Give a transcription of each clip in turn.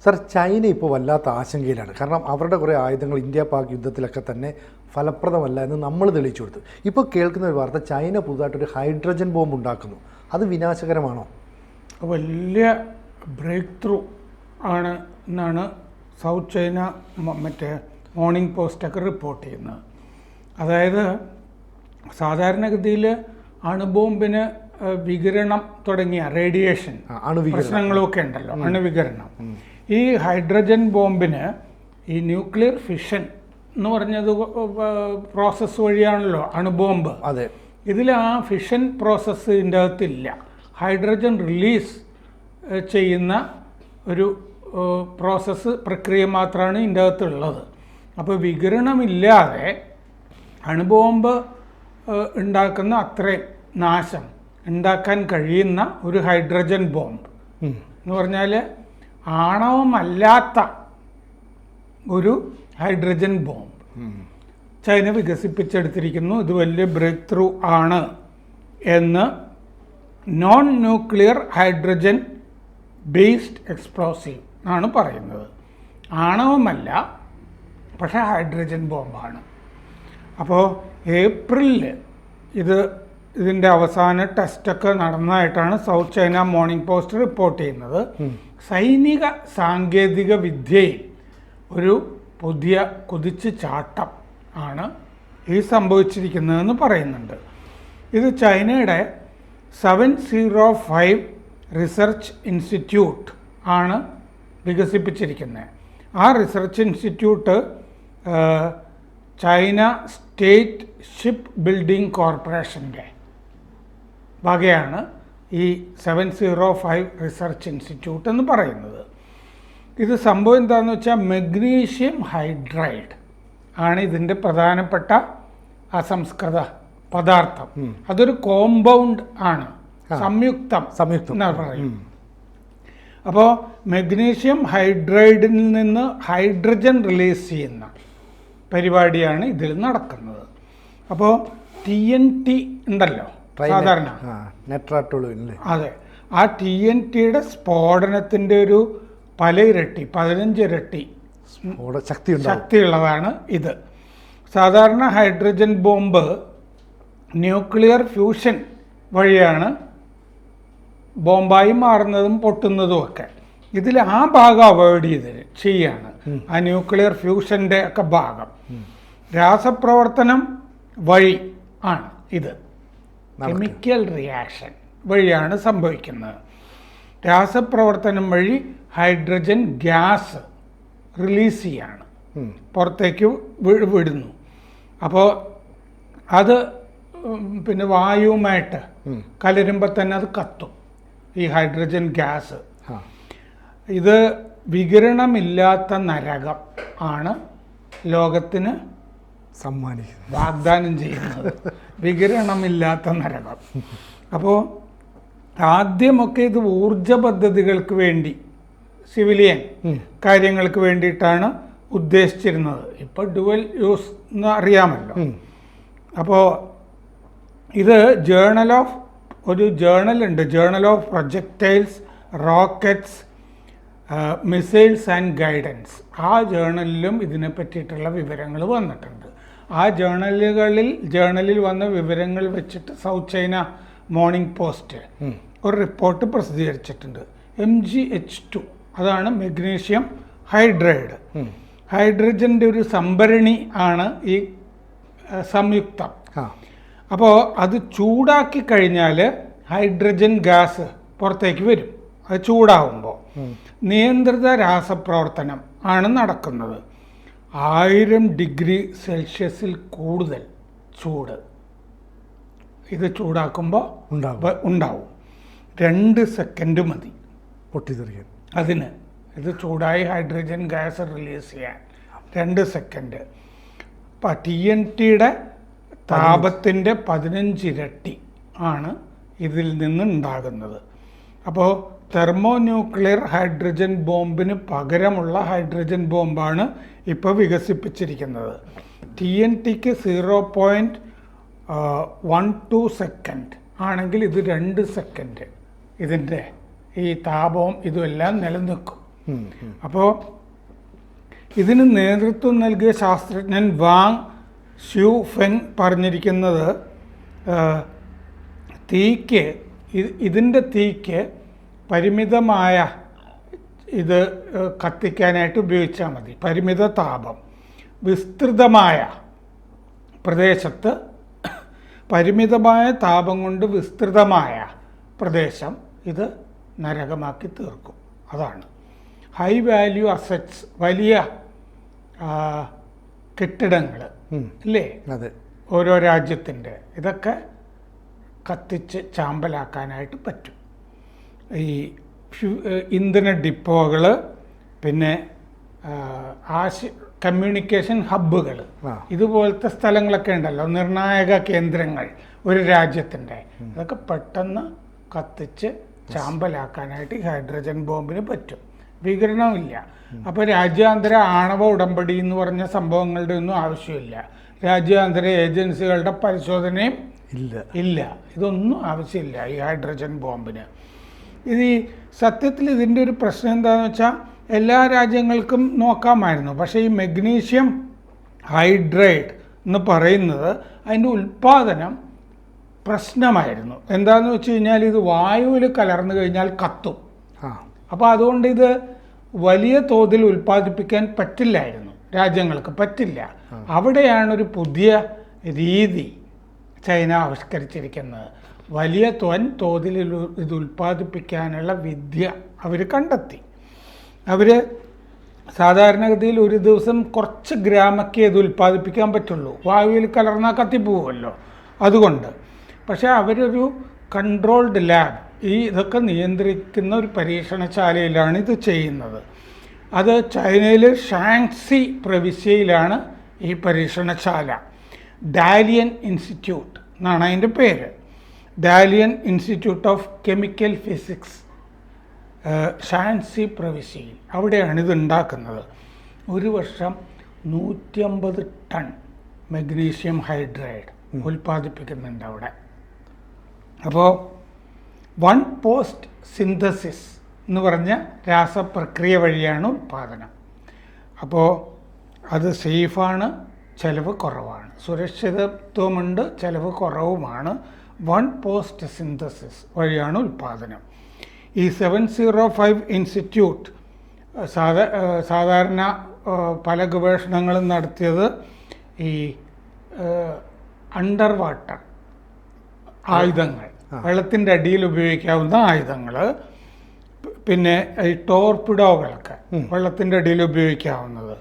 Sir, China ഇപ്പോൾ വല്ലാത്ത ആശങ്കയിലാണ്. കാരണം അവരുടെ കുറേ ആയുധങ്ങൾ ഇന്ത്യ പാക് യുദ്ധത്തിലൊക്കെ തന്നെ ഫലപ്രദമല്ല എന്ന് നമ്മൾ തെളിയിച്ചു കൊടുത്തു. ഇപ്പോൾ കേൾക്കുന്ന ഒരു വാർത്ത, ചൈന പുതുതായിട്ടൊരു ഹൈഡ്രജൻ ബോംബ് ഉണ്ടാക്കുന്നു. അത് വിനാശകരമാണോ? വലിയ ബ്രേക്ക് ത്രൂ ആണ് എന്നാണ് സൗത്ത് ചൈന മറ്റേ മോർണിംഗ് പോസ്റ്റൊക്കെ റിപ്പോർട്ട് ചെയ്യുന്നത്. അതായത് സാധാരണഗതിയിൽ അണുബോംബിന് വികിരണം തുടങ്ങിയ റേഡിയേഷൻ പ്രശ്നങ്ങളൊക്കെ ഉണ്ടല്ലോ, അണുവികിരണം. ഈ ഹൈഡ്രജൻ ബോംബിന് ഈ ന്യൂക്ലിയർ ഫിഷൻ എന്ന് പറഞ്ഞത് പ്രോസസ്സ് വഴിയാണല്ലോ അണുബോംബ്. അതെ. ഇതിൽ ആ ഫിഷൻ പ്രോസസ്സ് ഇതിൻ്റെ അകത്തില്ല. ഹൈഡ്രജൻ റിലീസ് ചെയ്യുന്ന ഒരു പ്രോസസ്സ് പ്രക്രിയ മാത്രമാണ് ഇതിൻ്റെ അകത്തുള്ളത്. അപ്പോൾ വികിരണമില്ലാതെ അണുബോംബ് ഉണ്ടാക്കുന്ന അത്രയും നാശം ഉണ്ടാക്കാൻ കഴിയുന്ന ഒരു ഹൈഡ്രജൻ ബോംബ് എന്ന് പറഞ്ഞാൽ ആണവമല്ലാത്ത ഒരു ഹൈഡ്രജൻ ബോംബ് ചൈന വികസിപ്പിച്ചെടുത്തിരിക്കുന്നു. ഇത് വലിയ ബ്രേക്ക് ത്രൂ ആണ് എന്ന് non nuclear hydrogen based explosive ആണ് പറയുന്നത്. ആണവമല്ല, പക്ഷേ ഹൈഡ്രജൻ ബോംബാണ്. അപ്പോൾ ഏപ്രിലിൽ ഇതിൻ്റെ അവസാന ടെസ്റ്റൊക്കെ നടന്നതായിട്ടാണ് south China morning post report ചെയ്യുന്നത്. സൈനിക സാങ്കേതിക വിദ്യയിൽ ഒരു പുതിയ കുതിച്ചു ചാട്ടം ആണ് ഈ സംഭവിച്ചിരിക്കുന്നതെന്ന് പറയുന്നുണ്ട്. ഇത് ചൈനയുടെ 705 റിസർച്ച് ഇൻസ്റ്റിറ്റ്യൂട്ട് ആണ് വികസിപ്പിച്ചിരിക്കുന്നത്. ആ research institute China state ship building കോർപ്പറേഷൻ്റെ വകയാണ് ഈ 705 റിസർച്ച് ഇൻസ്റ്റിറ്റ്യൂട്ട് എന്ന് പറയുന്നത്. ഇത് സംഭവം എന്താണെന്ന് വെച്ചാൽ മഗ്നീഷ്യം ഹൈഡ്രൈഡ് ആണ് ഇതിൻ്റെ പ്രധാനപ്പെട്ട അസംസ്കൃത പദാർത്ഥം. അതൊരു കോമ്പൗണ്ട് ആണ്, സംയുക്തം എന്നാണ് പറയും. അപ്പോൾ മഗ്നീഷ്യം ഹൈഡ്രൈഡിൽ നിന്ന് ഹൈഡ്രജൻ റിലീസ് ചെയ്യുന്ന പരിപാടിയാണ് ഇതിൽ നടക്കുന്നത്. അപ്പോൾ TNT ഉണ്ടല്ലോ സാധാരണ, അതെ, ആ TNTയുടെ സ്ഫോടനത്തിൻ്റെ ഒരു പല ഇരട്ടി 15 ഇരട്ടി ശക്തിയുള്ളതാണ് ഇത്. സാധാരണ ഹൈഡ്രജൻ ബോംബ് ന്യൂക്ലിയർ ഫ്യൂഷൻ വഴിയാണ് ബോംബായി മാറുന്നതും പൊട്ടുന്നതും ഒക്കെ. ഇതിൽ ആ ഭാഗം അവോയ്ഡ് ചെയ്യാണ്, ആ ന്യൂക്ലിയർ ഫ്യൂഷൻ്റെ ഒക്കെ ഭാഗം. രാസപ്രവർത്തനം വഴി ആണ് ഇത്, കെമിക്കൽ റിയാക്ഷൻ വഴിയാണ് സംഭവിക്കുന്നത്. രാസപ്രവർത്തനം വഴി ഹൈഡ്രജൻ ഗ്യാസ് റിലീസ് ചെയ്യാണ്, പുറത്തേക്ക് വിടുന്നു. അപ്പോൾ അത് പിന്നെ വായുവുമായിട്ട് കലരുമ്പോൾ തന്നെ അത് കത്തും, ഈ ഹൈഡ്രജൻ ഗ്യാസ്. ഇത് വികിരണമില്ലാത്ത നരകം ആണ് ലോകത്തിന് വാഗ്ദാനം ചെയ്യുന്നത്, വികിരണമില്ലാത്ത നരകം. അപ്പോൾ ആദ്യമൊക്കെ ഇത് ഊർജ പദ്ധതികൾക്ക് വേണ്ടി, സിവിലിയൻ കാര്യങ്ങൾക്ക് വേണ്ടിയിട്ടാണ് ഉദ്ദേശിച്ചിരുന്നത്. ഇപ്പോൾ ഡുവൽ യൂസ് എന്ന് അറിയാമല്ലോ. അപ്പോൾ ഇത് ഒരു ജേർണലുണ്ട്, journal of projectiles, rockets, missiles and guidance. ആ ജേർണലിലും ഇതിനെ പറ്റിയിട്ടുള്ള വിവരങ്ങൾ വന്നിട്ടുണ്ട്. ആ ജേർണലിൽ വന്ന വിവരങ്ങൾ വെച്ചിട്ട് സൗത്ത് ചൈന മോർണിംഗ് പോസ്റ്റ് ഒരു റിപ്പോർട്ട് പ്രസിദ്ധീകരിച്ചിട്ടുണ്ട്. MgH2 അതാണ് മഗ്നീഷ്യം ഹൈഡ്രൈഡ്. ഹൈഡ്രജൻ്റെ ഒരു സംഭരണി ആണ് ഈ സംയുക്തം. അപ്പോൾ അത് ചൂടാക്കി കഴിഞ്ഞാൽ ഹൈഡ്രജൻ ഗ്യാസ് പുറത്തേക്ക് വരും. അത് ചൂടാവുമ്പോൾ നിയന്ത്രിത രാസപ്രവർത്തനം ആണ് നടക്കുന്നത്. 1000 ഡിഗ്രി സെൽഷ്യസിൽ കൂടുതൽ ചൂട് ഇത് ചൂടാക്കുമ്പോൾ ഉണ്ടാവും. 2 സെക്കൻഡ് മതി പൊട്ടിത്തെറിക്കാൻ അതിന്. ഇത് ചൂടായി ഹൈഡ്രജൻ ഗ്യാസ് റിലീസ് ചെയ്യാൻ 2 സെക്കൻഡ്. അപ്പം TNTയുടെ താപത്തിൻ്റെ 15 ഇരട്ടി ആണ് ഇതിൽ നിന്ന് ഉണ്ടാകുന്നത്. അപ്പോൾ തെർമോന്യൂക്ലിയർ ഹൈഡ്രജൻ ബോംബിന് പകരമുള്ള ഹൈഡ്രജൻ ബോംബാണ് ഇപ്പോൾ വികസിപ്പിച്ചിരിക്കുന്നത്. TNTക്ക് 0.12 സെക്കൻഡ് ആണെങ്കിൽ ഇത് 2 സെക്കൻഡ് ഇതിൻ്റെ ഈ താപവും ഇതുമെല്ലാം നിലനിൽക്കും. അപ്പോൾ ഇതിന് നേതൃത്വം നൽകിയ ശാസ്ത്രജ്ഞൻ വാങ് ഷ്യൂ ഫെങ് പറഞ്ഞിരിക്കുന്നത് ഇതിൻ്റെ തീക്ക് പരിമിതമായ ഇത് കത്തിക്കാനായിട്ട് ഉപയോഗിച്ചാൽ മതി. പരിമിത താപം. വിസ്തൃതമായ പ്രദേശത്ത് പരിമിതമായ താപം കൊണ്ട് വിസ്തൃതമായ പ്രദേശം ഇത് നരകമാക്കി തീർക്കും. അതാണ് ഹൈ വാല്യൂ അസറ്റ്സ്, വലിയ കെട്ടിടങ്ങൾ അല്ലേ, അതെ, ഓരോ രാജ്യത്തിൻ്റെ, ഇതൊക്കെ കത്തിച്ച് ചാമ്പലാക്കാനായിട്ട് പറ്റും. ഈ ഇന്ധന ഡിപ്പോകൾ, പിന്നെ കമ്മ്യൂണിക്കേഷൻ ഹബ്ബുകൾ, ഇതുപോലത്തെ സ്ഥലങ്ങളൊക്കെ ഉണ്ടല്ലോ, നിർണായക കേന്ദ്രങ്ങൾ ഒരു രാജ്യത്തിൻ്റെ, അതൊക്കെ പെട്ടെന്ന് കത്തിച്ച് ചാമ്പലാക്കാനായിട്ട് ഈ ഹൈഡ്രജൻ ബോംബിന് പറ്റും. വികിരണമില്ല. അപ്പോൾ രാജ്യാന്തര ആണവ ഉടമ്പടി എന്ന് പറഞ്ഞ സംഭവങ്ങളുടെ ഒന്നും ആവശ്യമില്ല. രാജ്യാന്തര ഏജൻസികളുടെ പരിശോധനയും ഇല്ല. ഇതൊന്നും ആവശ്യമില്ല ഈ ഹൈഡ്രജൻ ബോംബിന്. ഇത് സത്യത്തിൽ ഇതിൻ്റെ ഒരു പ്രശ്നം എന്താണെന്ന് വെച്ചാൽ എല്ലാ രാജ്യങ്ങൾക്കും നോക്കാമായിരുന്നു. പക്ഷേ ഈ മെഗ്നീഷ്യം ഹൈഡ്രേറ്റ് എന്ന് പറയുന്നത് അതിൻ്റെ ഉൽപ്പാദനം പ്രശ്നമായിരുന്നു. എന്താണെന്ന് വെച്ച് കഴിഞ്ഞാൽ ഇത് വായുവിൽ കലർന്നു കഴിഞ്ഞാൽ കത്തും. അപ്പോൾ അതുകൊണ്ട് ഇത് വലിയ തോതിൽ ഉൽപ്പാദിപ്പിക്കാൻ പറ്റില്ലായിരുന്നു, രാജ്യങ്ങൾക്ക് പറ്റില്ല. അവിടെയാണ് ഒരു പുതിയ രീതി ചൈന ആവിഷ്കരിച്ചിരിക്കുന്നത്. വലിയ തോതിൽ ഇത് ഉൽപ്പാദിപ്പിക്കാനുള്ള വിദ്യ അവർ കണ്ടെത്തി. അവർ സാധാരണഗതിയിൽ ഒരു ദിവസം കുറച്ച് ഗ്രാമൊക്കെ ഇത് ഉൽപ്പാദിപ്പിക്കാൻ പറ്റുള്ളൂ, വായുവിൽ കലർന്നാൽ കത്തിപ്പോവുമല്ലോ. അതുകൊണ്ട് പക്ഷേ അവരൊരു കൺട്രോൾഡ് ലാബ്, ഇതൊക്കെ നിയന്ത്രിക്കുന്ന ഒരു പരീക്ഷണശാലയിലാണ് ഇത് ചെയ്യുന്നത്. അത് ചൈനയിലെ ഷാങ്സി പ്രവിശ്യയിലാണ് ഈ പരീക്ഷണശാല. ഡാലിയൻ ഇൻസ്റ്റിറ്റ്യൂട്ട് എന്നാണ് അതിൻ്റെ പേര്. Dalian institute of chemical physics, Shancy പ്രവിശ്യയിൽ, അവിടെയാണ് ഇത് ഉണ്ടാക്കുന്നത്. ഒരു വർഷം 150 ടൺ മഗ്നീഷ്യം ഹൈഡ്രൈഡ് ഉൽപ്പാദിപ്പിക്കുന്നുണ്ട് അവിടെ. അപ്പോൾ വൺ പോസ്റ്റ് സിന്തസിസ് എന്ന് പറഞ്ഞ രാസപ്രക്രിയ വഴിയാണ് ഉൽപ്പാദനം. അപ്പോൾ അത് സേഫാണ്, ചിലവ് കുറവാണ്, സുരക്ഷിതത്വമുണ്ട്, ചിലവ് കുറവുമാണ്. വൺ പോസ്റ്റ് സിന്തസിസ് വഴിയാണ് ഉൽപ്പാദനം. ഈ 705 ഇൻസ്റ്റിറ്റ്യൂട്ട് സാധാരണ പല ഗവേഷണങ്ങളും നടത്തിയത് ഈ അണ്ടർ വാട്ടർ ആയുധങ്ങൾ, വെള്ളത്തിൻ്റെ അടിയിൽ ഉപയോഗിക്കാവുന്ന ആയുധങ്ങൾ, പിന്നെ ഈ ടോർപിഡോകളൊക്കെ വെള്ളത്തിൻ്റെ അടിയിൽ ഉപയോഗിക്കാവുന്നത്,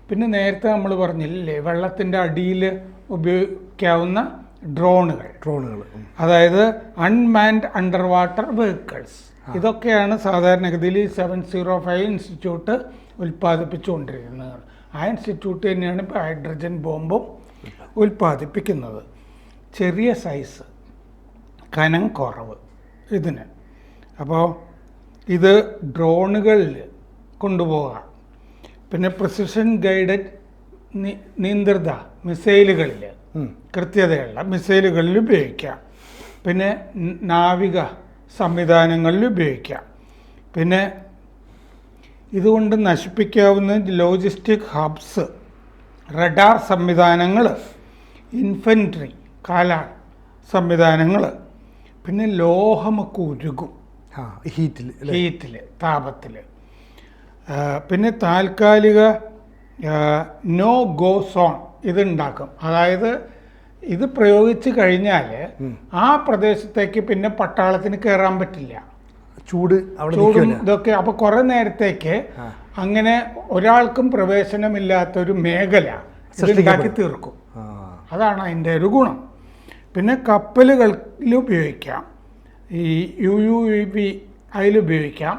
പിന്നെ നേരത്തെ നമ്മൾ പറഞ്ഞില്ലേ വെള്ളത്തിൻ്റെ അടിയിൽ ഉപയോഗിക്കാവുന്ന ഡ്രോണുകൾ, അതായത് അൺമാൻഡ് അണ്ടർ വാട്ടർ വെഹിക്കിൾസ്, ഇതൊക്കെയാണ് സാധാരണഗതിയിൽ 705 ഇൻസ്റ്റിറ്റ്യൂട്ട് ഉൽപ്പാദിപ്പിച്ചുകൊണ്ടിരിക്കുന്നത്. ആ ഇൻസ്റ്റിറ്റ്യൂട്ട് തന്നെയാണ് ഇപ്പോൾ ഹൈഡ്രജൻ ബോംബും ഉൽപ്പാദിപ്പിക്കുന്നത്. ചെറിയ സൈസ്, കനം കുറവ് ഇതിന്. അപ്പോൾ ഇത് ഡ്രോണുകളിൽ കൊണ്ടുപോകാം, പിന്നെ പ്രിസിഷൻ ഗൈഡഡ് നിയന്ത്രിത മിസൈലുകളിൽ, കൃത്യതയുള്ള മിസൈലുകളിൽ ഉപയോഗിക്കാം, പിന്നെ നാവിക സംവിധാനങ്ങളിൽ ഉപയോഗിക്കാം, പിന്നെ ഇതുകൊണ്ട് നശിപ്പിക്കാവുന്ന ലോജിസ്റ്റിക് ഹബ്സ്, റഡാർ സംവിധാനങ്ങൾ, ഇൻഫൻട്രി കാലാൾ സംവിധാനങ്ങൾ, പിന്നെ ലോഹമൊക്കെ ഉരുകും ഹീറ്റിൽ, താപത്തിൽ. പിന്നെ താൽക്കാലിക നോ ഗോ സോൺ ഇതുണ്ടാക്കും. അതായത് ഇത് പ്രയോഗിച്ച് കഴിഞ്ഞാൽ ആ പ്രദേശത്തേക്ക് പിന്നെ പട്ടാളത്തിന് കയറാൻ പറ്റില്ല, ചൂടും ഇതൊക്കെ. അപ്പോൾ കുറേ നേരത്തേക്ക് അങ്ങനെ ഒരാൾക്കും പ്രവേശനമില്ലാത്തൊരു മേഖല ഇതുണ്ടാക്കി തീർക്കും. അതാണ് അതിൻ്റെ ഒരു ഗുണം. പിന്നെ കപ്പലുകളിൽ ഉപയോഗിക്കാം, ഈ UUV അതിലുപയോഗിക്കാം,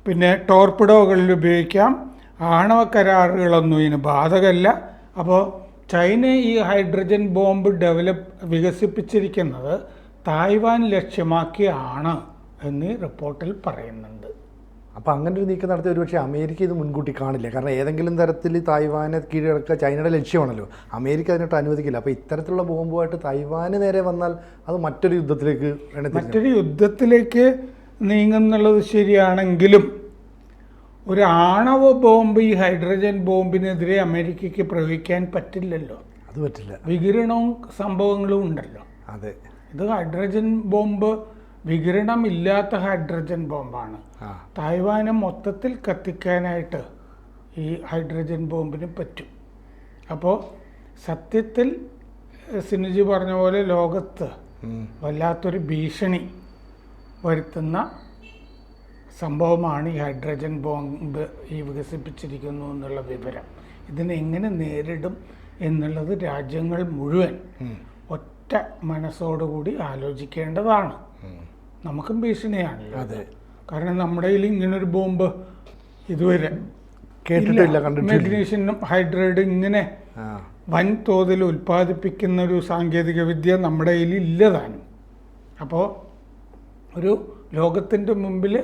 പിന്നെ ടോർപിഡോകളിൽ ഉപയോഗിക്കാം. ആണവ കരാറുകളൊന്നും ഇതിന് ബാധകമല്ല. അപ്പോൾ ചൈന ഈ ഹൈഡ്രജൻ ബോംബ് വികസിപ്പിച്ചിരിക്കുന്നത് തായ്വാൻ ലക്ഷ്യമാക്കിയാണ് എന്ന് റിപ്പോർട്ടിൽ പറയുന്നുണ്ട്. അപ്പോൾ അങ്ങനെ ഒരു നീക്കം നടത്തിയ ഒരുപക്ഷെ അമേരിക്ക ഇത് മുൻകൂട്ടി കാണില്ല. കാരണം ഏതെങ്കിലും തരത്തിൽ തായ്വാനെ കീഴടക്കുക ചൈനയുടെ ലക്ഷ്യമാണല്ലോ. അമേരിക്ക അതിനോട്ട് അനുവദിക്കില്ല. അപ്പോൾ ഇത്തരത്തിലുള്ള ബോംബുമായിട്ട് തായ്വാന് നേരെ വന്നാൽ അത് മറ്റൊരു യുദ്ധത്തിലേക്ക് നീങ്ങുന്നുള്ളത് ശരിയാണെങ്കിലും ഒരു ആണവ ബോംബ് ഈ ഹൈഡ്രജൻ ബോംബിനെതിരെ അമേരിക്കയ്ക്ക് പ്രയോഗിക്കാൻ പറ്റില്ലല്ലോ. അത് പറ്റില്ല. വികിരണവും സംഭവങ്ങളും ഉണ്ടല്ലോ. അതെ, ഇത് ഹൈഡ്രജൻ ബോംബ് വികിരണമില്ലാത്ത ഹൈഡ്രജൻ ബോംബാണ്. തായ്വാനെ മൊത്തത്തിൽ കത്തിക്കാനായിട്ട് ഈ ഹൈഡ്രജൻ ബോംബിന് പറ്റും. അപ്പോൾ സത്യത്തിൽ സിനുജി പറഞ്ഞ പോലെ ലോകത്ത് വല്ലാത്തൊരു ഭീഷണി വരുത്തുന്ന സംഭവമാണ് ഈ ഹൈഡ്രജൻ ബോംബ് ഈ വികസിപ്പിച്ചിരിക്കുന്നു എന്നുള്ള വിവരം. ഇതിനെ എങ്ങനെ നേരിടും എന്നുള്ളത് രാജ്യങ്ങൾ മുഴുവൻ ഒറ്റ മനസ്സോടുകൂടി ആലോചിക്കേണ്ടതാണ്. നമുക്കും ഭീഷണിയാണല്ലോ. അതെ, കാരണം നമ്മുടെ കയ്യിൽ ഇങ്ങനൊരു ബോംബ് ഇതുവരെ കേട്ടിട്ടില്ല, മെഗ്നീഷ്യനും ഹൈഡ്രൈഡ് ഇങ്ങനെ വൻതോതിൽ ഉൽപ്പാദിപ്പിക്കുന്ന ഒരു സാങ്കേതിക വിദ്യ നമ്മുടെ കയ്യിൽ ഇല്ലതാനും. അപ്പോൾ ഒരു ലോകത്തിൻ്റെ മുമ്പിൽ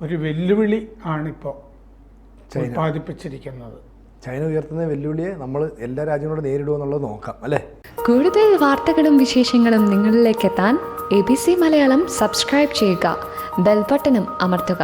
ഒരു വെല്ലുവിളി ആണിപ്പോൾ ഉൽപ്പാദിപ്പിച്ചിരിക്കുന്നത്. ചൈന ഉയർത്തുന്ന വെല്ലുവിളിയെ നമ്മൾ എല്ലാ രാജ്യങ്ങളോടും നേരിടുമെന്നുള്ളത് നോക്കാം അല്ലേ. കൂടുതൽ വാർത്തകളും വിശേഷങ്ങളും നിങ്ങളിലേക്ക് എത്താൻ ABC മലയാളം സബ്സ്ക്രൈബ് ചെയ്യുക, ബെൽ ബട്ടണും അമർത്തുക.